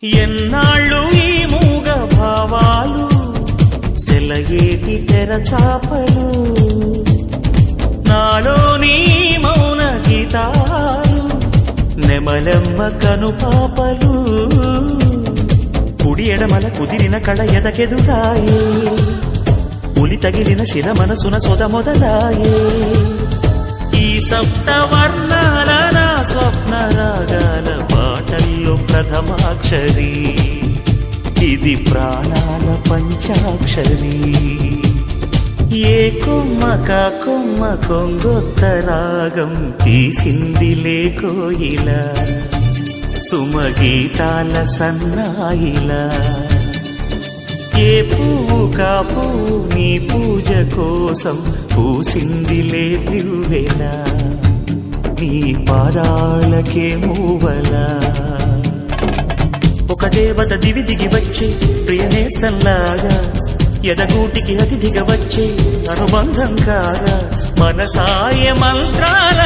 ఎన్నాళ్ళు ఈ మూగ భావాలు సెలయేటి తెరచాపలు నాలోని మౌన గీతాలు నెమలెమ్మ కనుపాపలు కుడి ఎడమల కుదిరిన కళ ఎదకెదురాయే ఉలి తగిలిన శిల మనసున సొద మొదలాయే ఈ సప్తవర్ణాల నా స్వప్న రాగాల పాటల్లో ప్రథమాక్షరి ఇది ప్రాణాల పంచాక్షరి ఏ కొమ్మక కొమ్మ కొంగొత్త రాగం తీసిందిలే కోయిల సుమగీతాల సన్నాయిల ఏ పువ్వు కాపు నీ పూజ కోసం పూసిందిలే దివ్వెల నీ పాదాలకే మూవలా ఒక దేవత దివి దిగి వచ్చే ప్రియనేస్తంలాగా ఎదగూటికి అతిథిగా వచ్చే అనుబంధం కాగా మనసాయ మంత్రాల